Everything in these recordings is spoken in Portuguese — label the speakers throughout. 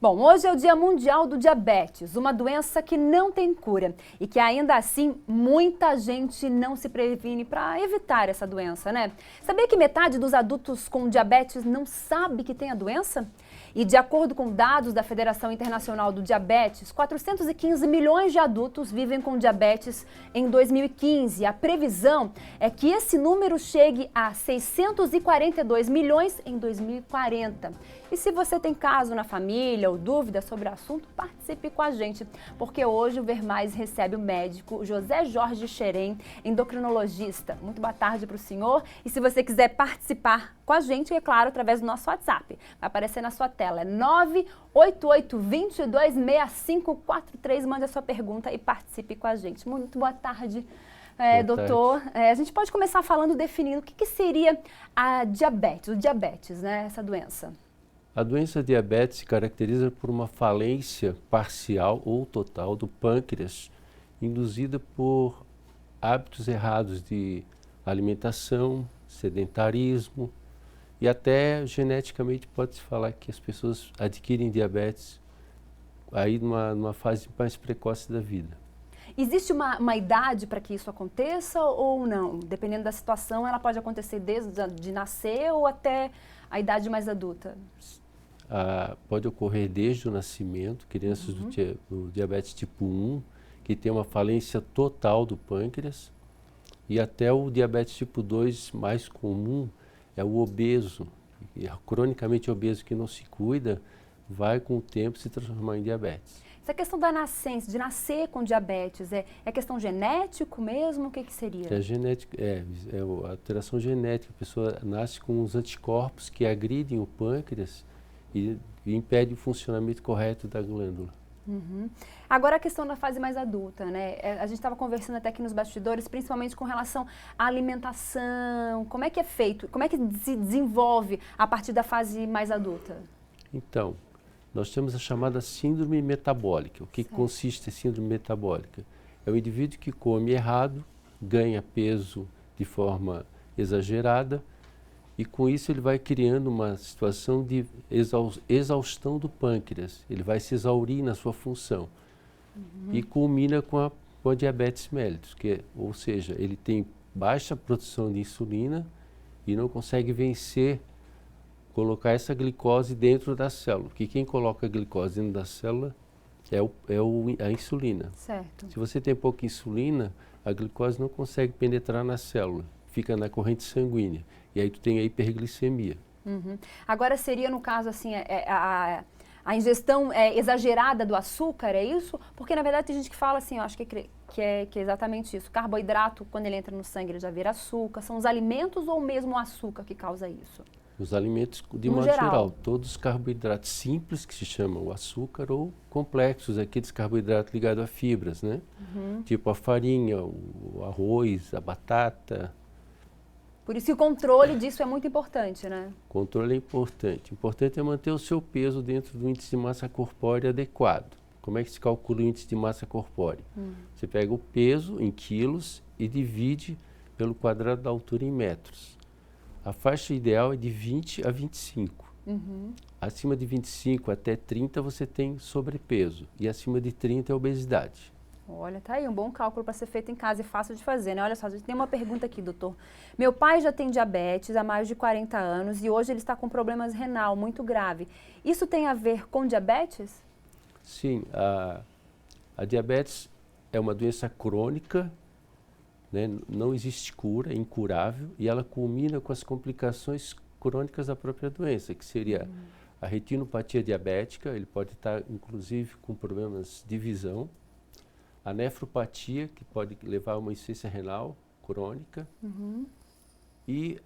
Speaker 1: Bom, hoje é o Dia Mundial do Diabetes, uma doença que não tem cura e que ainda assim muita gente não se previne para evitar essa doença, né? Sabia que metade dos adultos com diabetes não sabe que tem a doença? E de acordo com dados da Federação Internacional do Diabetes, 415 milhões de adultos vivem com diabetes em 2015. A previsão é que esse número chegue a 642 milhões em 2040. E se você tem caso na família ou dúvida sobre o assunto, participe com a gente, porque hoje o Ver Mais recebe o médico José Jorge Xerém, endocrinologista. Muito boa tarde para o senhor. E se você quiser participar com a gente, é claro, através do nosso WhatsApp. Vai aparecer na sua tela, é 988-226543. Mande a sua pergunta e participe com a gente. Muito boa tarde, doutor. A gente pode começar falando, definindo o que seria a diabetes, o diabetes, né, essa doença.
Speaker 2: A doença diabetes se caracteriza por uma falência parcial ou total do pâncreas, induzida por hábitos errados de alimentação, sedentarismo e até geneticamente pode-se falar que as pessoas adquirem diabetes aí numa fase mais precoce da vida.
Speaker 1: Existe uma idade para que isso aconteça ou não? Dependendo da situação, ela pode acontecer desde de nascer ou até a idade mais adulta?
Speaker 2: Pode ocorrer desde o nascimento, crianças do diabetes tipo 1, que tem uma falência total do pâncreas, e até o diabetes tipo 2 mais comum é o obeso, cronicamente obeso que não se cuida, vai com o tempo se transformar em diabetes.
Speaker 1: Essa questão da nascença, de nascer com diabetes, é questão genético mesmo? O que seria?
Speaker 2: É genética, é alteração genética. A pessoa nasce com os anticorpos que agridem o pâncreas e impede o funcionamento correto da glândula.
Speaker 1: Agora a questão da fase mais adulta, né? A gente estava conversando até aqui nos bastidores, principalmente com relação à alimentação. Como é que é feito? Como é que se desenvolve a partir da fase mais adulta?
Speaker 2: Então, nós temos a chamada síndrome metabólica. O que consiste a síndrome metabólica? É o indivíduo que come errado, ganha peso de forma exagerada e com isso ele vai criando uma situação de exaustão do pâncreas. Ele vai se exaurir na sua função e culmina com a diabetes mellitus, ou seja, ele tem baixa produção de insulina e não consegue vencer colocar essa glicose dentro da célula, porque quem coloca a glicose dentro da célula é a insulina.
Speaker 1: Certo.
Speaker 2: Se você tem pouca insulina, a glicose não consegue penetrar na célula, fica na corrente sanguínea, e aí tu tem a hiperglicemia.
Speaker 1: Agora seria, no caso, assim, a ingestão exagerada do açúcar, é isso? Porque, na verdade, tem gente que fala assim, eu acho que é exatamente isso. Carboidrato, quando ele entra no sangue, ele já vira açúcar. São os alimentos ou mesmo o açúcar que causa isso?
Speaker 2: Os alimentos, de modo geral, todos os carboidratos simples, que se chamam o açúcar, ou complexos, aqueles carboidratos ligados a fibras, né? Tipo a farinha, o arroz, a batata.
Speaker 1: Por isso que o controle disso é muito importante, né?
Speaker 2: O controle é importante. O importante é manter o seu peso dentro do índice de massa corpórea adequado. Como é que se calcula o índice de massa corpórea? Você pega o peso em quilos e divide pelo quadrado da altura em metros. A faixa ideal é de 20 a 25. Acima de 25 até 30 você tem sobrepeso e acima de 30 é obesidade.
Speaker 1: Olha, tá aí um bom cálculo para ser feito em casa e fácil de fazer, né? Olha só, a gente tem uma pergunta aqui, doutor. Meu pai já tem diabetes há mais de 40 anos e hoje ele está com problemas renal muito grave. Isso tem a ver com diabetes?
Speaker 2: Sim, a diabetes é uma doença crônica, né? Não existe cura, é incurável, e ela culmina com as complicações crônicas da própria doença, que seria a retinopatia diabética, ele pode estar inclusive com problemas de visão, a nefropatia, que pode levar a uma insuficiência renal crônica, e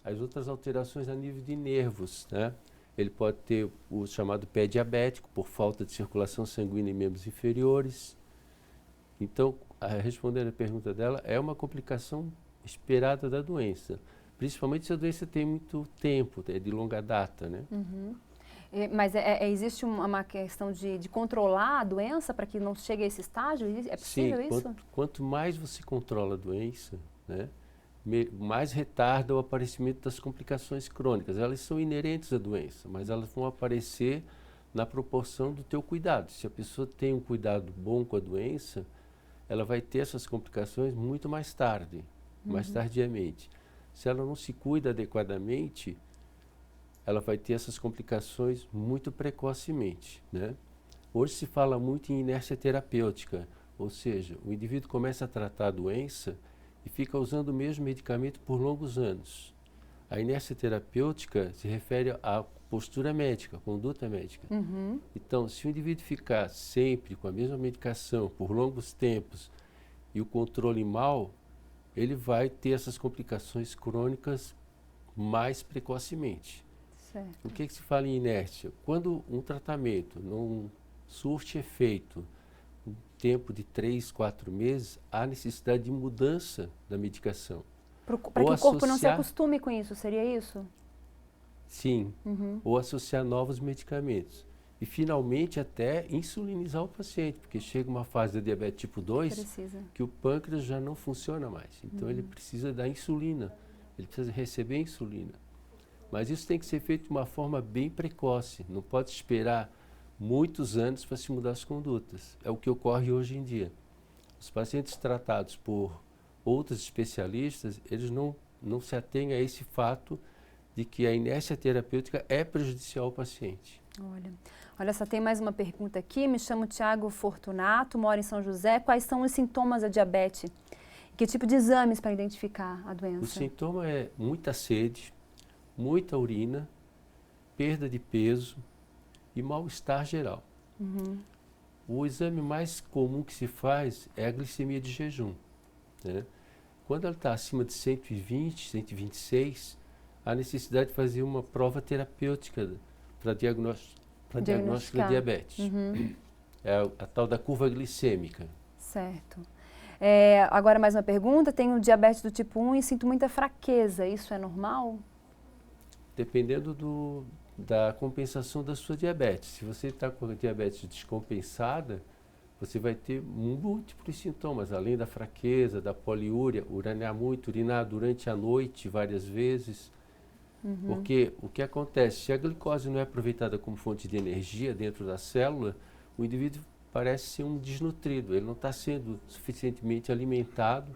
Speaker 2: as outras alterações a nível de nervos, né? Ele pode ter o chamado pé diabético, por falta de circulação sanguínea em membros inferiores. Então, respondendo a pergunta dela, é uma complicação esperada da doença, principalmente se a doença tem muito tempo, é de longa data, né?
Speaker 1: Mas existe uma questão de controlar a doença para que não chegue a esse estágio? É possível isso?
Speaker 2: Quanto mais você controla a doença, né, mais retarda o aparecimento das complicações crônicas. Elas são inerentes à doença, mas elas vão aparecer na proporção do teu cuidado. Se a pessoa tem um cuidado bom com a doença, ela vai ter essas complicações muito mais tarde, mais tardiamente. Se ela não se cuida adequadamente, ela vai ter essas complicações muito precocemente, né? Hoje se fala muito em inércia terapêutica, ou seja, o indivíduo começa a tratar a doença e fica usando o mesmo medicamento por longos anos. A inércia terapêutica se refere à postura médica, à conduta médica. Então, se o indivíduo ficar sempre com a mesma medicação por longos tempos e o controle mal, ele vai ter essas complicações crônicas mais precocemente.
Speaker 1: Certo.
Speaker 2: O que se fala em inércia? Quando um tratamento não surte efeito um tempo de 3, 4 meses, há necessidade de mudança da medicação.
Speaker 1: Para que o corpo não se acostume com isso, seria isso?
Speaker 2: Sim, ou associar novos medicamentos. E finalmente até insulinizar o paciente, porque chega uma fase da diabetes tipo 2 que o pâncreas já não funciona mais. Então ele precisa da insulina, ele precisa receber insulina. Mas isso tem que ser feito de uma forma bem precoce, não pode esperar muitos anos para se mudar as condutas. É o que ocorre hoje em dia. Os pacientes tratados por outros especialistas, eles não se atêm a esse fato de que a inércia terapêutica é prejudicial ao paciente.
Speaker 1: Olha, só tem mais uma pergunta aqui. Me chamo Tiago Fortunato, moro em São José. Quais são os sintomas da diabetes? Que tipo de exames para identificar a doença?
Speaker 2: O sintoma é muita sede, muita urina, perda de peso e mal-estar geral. O exame mais comum que se faz é a glicemia de jejum, né? Quando ela está acima de 120, 126, há necessidade de fazer uma prova terapêutica para diagnóstico da diabetes. É a tal da curva glicêmica.
Speaker 1: Certo. Agora mais uma pergunta. Tenho diabetes do tipo 1 e sinto muita fraqueza. Isso é normal?
Speaker 2: Dependendo da compensação da sua diabetes. Se você está com a diabetes descompensada, você vai ter múltiplos sintomas, além da fraqueza, da poliúria, urinar muito, urinar durante a noite várias vezes. Porque o que acontece, se a glicose não é aproveitada como fonte de energia dentro da célula, o indivíduo parece ser um desnutrido, ele não está sendo suficientemente alimentado,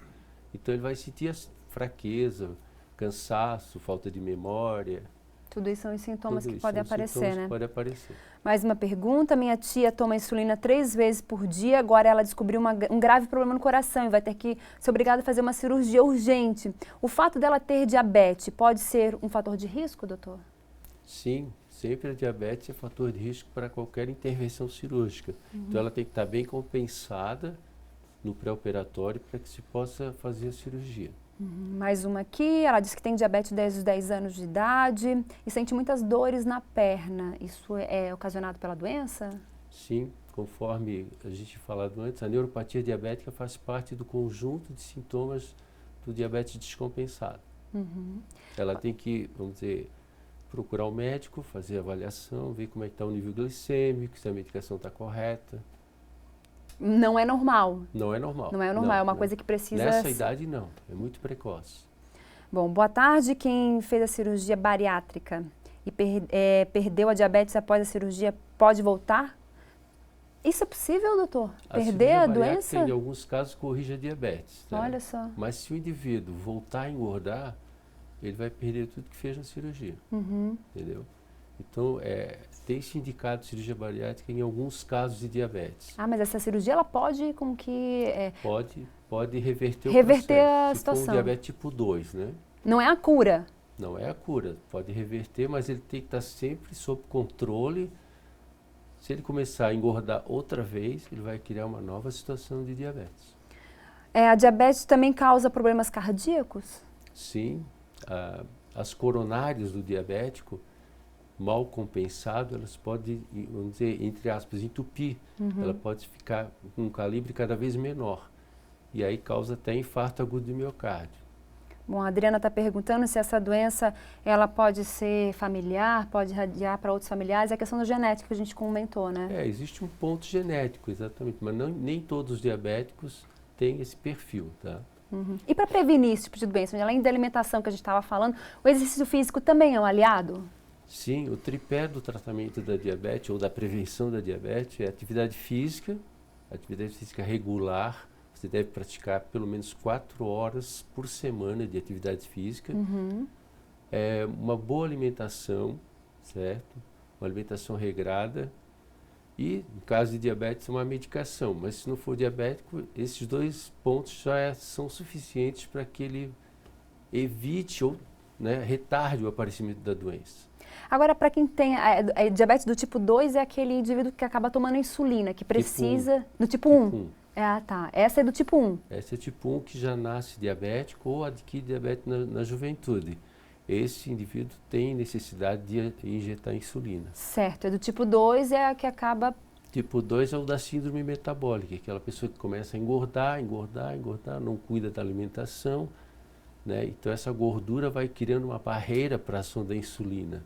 Speaker 2: então ele vai sentir fraqueza, cansaço, falta de memória.
Speaker 1: Tudo isso são os sintomas que podem aparecer, né?
Speaker 2: Pode aparecer.
Speaker 1: Mais uma pergunta. Minha tia toma insulina 3 vezes por dia, agora ela descobriu um grave problema no coração e vai ter que ser obrigada a fazer uma cirurgia urgente. O fato dela ter diabetes pode ser um fator de risco, doutor?
Speaker 2: Sim, sempre a diabetes é fator de risco para qualquer intervenção cirúrgica. Então ela tem que estar bem compensada no pré-operatório para que se possa fazer a cirurgia.
Speaker 1: Mais uma aqui, ela diz que tem diabetes desde os 10 anos de idade e sente muitas dores na perna. Isso é ocasionado pela doença?
Speaker 2: Sim, conforme a gente falado antes, a neuropatia diabética faz parte do conjunto de sintomas do diabetes descompensado. Ela tem que, vamos dizer, procurar o médico, fazer a avaliação, ver como é que está o nível glicêmico, se a medicação está correta.
Speaker 1: Não é normal?
Speaker 2: Não é normal.
Speaker 1: Não é normal, é uma coisa que precisa...
Speaker 2: Nessa idade não, é muito precoce.
Speaker 1: Bom, boa tarde. Quem fez a cirurgia bariátrica e perdeu a diabetes após a cirurgia pode voltar? Isso é possível, doutor? Perder a doença?
Speaker 2: Em alguns casos corrige a diabetes. Né?
Speaker 1: Olha só.
Speaker 2: Mas se o indivíduo voltar a engordar, ele vai perder tudo que fez na cirurgia. Entendeu? Então, tem-se indicado cirurgia bariátrica em alguns casos de diabetes.
Speaker 1: Mas essa cirurgia, ela pode com que...
Speaker 2: Pode reverter o
Speaker 1: processo. A situação.
Speaker 2: Se for um diabetes tipo 2, né?
Speaker 1: Não é a cura?
Speaker 2: Não é a cura. Pode reverter, mas ele tem que estar sempre sob controle. Se ele começar a engordar outra vez, ele vai criar uma nova situação de diabetes.
Speaker 1: A diabetes também causa problemas cardíacos?
Speaker 2: Sim. As coronárias do diabético, mal compensado, elas podem, vamos dizer, entre aspas, entupir. Ela pode ficar com um calibre cada vez menor. E aí causa até infarto agudo do miocárdio.
Speaker 1: Bom, a Adriana está perguntando se essa doença ela pode ser familiar, pode irradiar para outros familiares. É a questão da genética que a gente comentou, né?
Speaker 2: Existe um ponto genético, exatamente, mas nem todos os diabéticos têm esse perfil, tá?
Speaker 1: E para prevenir esse tipo de doença, além da alimentação que a gente estava falando, o exercício físico também é um aliado?
Speaker 2: Sim, o tripé do tratamento da diabetes ou da prevenção da diabetes é atividade física regular. Você deve praticar pelo menos 4 horas por semana de atividade física. Uma boa alimentação, certo? Uma alimentação regrada. E, no caso de diabetes, uma medicação. Mas se não for diabético, esses 2 pontos já são suficientes para que ele evite ou, né, retarde o aparecimento da doença.
Speaker 1: Agora, para quem tem a diabetes do tipo 2, é aquele indivíduo que acaba tomando insulina, que precisa...
Speaker 2: Tipo 1.
Speaker 1: Do tipo 1?
Speaker 2: Tipo 1.
Speaker 1: Ah, tá. Essa é do tipo 1.
Speaker 2: Esse é tipo 1 que já nasce diabético ou adquire diabetes na juventude. Esse indivíduo tem necessidade de injetar insulina.
Speaker 1: Certo. É do tipo 2 é a que acaba...
Speaker 2: Tipo 2 é o da síndrome metabólica, aquela pessoa que começa a engordar, não cuida da alimentação, né? Então essa gordura vai criando uma barreira para a ação da insulina.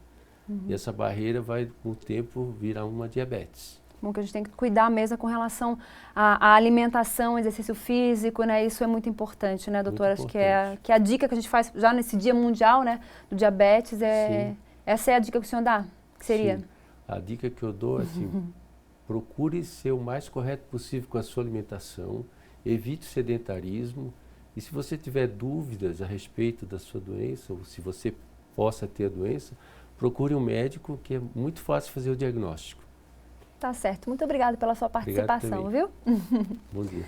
Speaker 2: E essa barreira vai, com o tempo, virar uma diabetes.
Speaker 1: Bom, que a gente tem que cuidar mesmo com relação à alimentação, exercício físico, né? Isso é muito importante, né, doutora? Acho que é a dica que a gente faz já nesse Dia Mundial, né, do diabetes. Essa é a dica que o senhor dá? Que seria?
Speaker 2: Sim. A dica que eu dou é assim, procure ser o mais correto possível com a sua alimentação, evite o sedentarismo, e se você tiver dúvidas a respeito da sua doença, ou se você possa ter a doença, procure um médico, que é muito fácil fazer o diagnóstico.
Speaker 1: Tá certo. Muito obrigada pela sua participação, viu?
Speaker 2: Bom dia.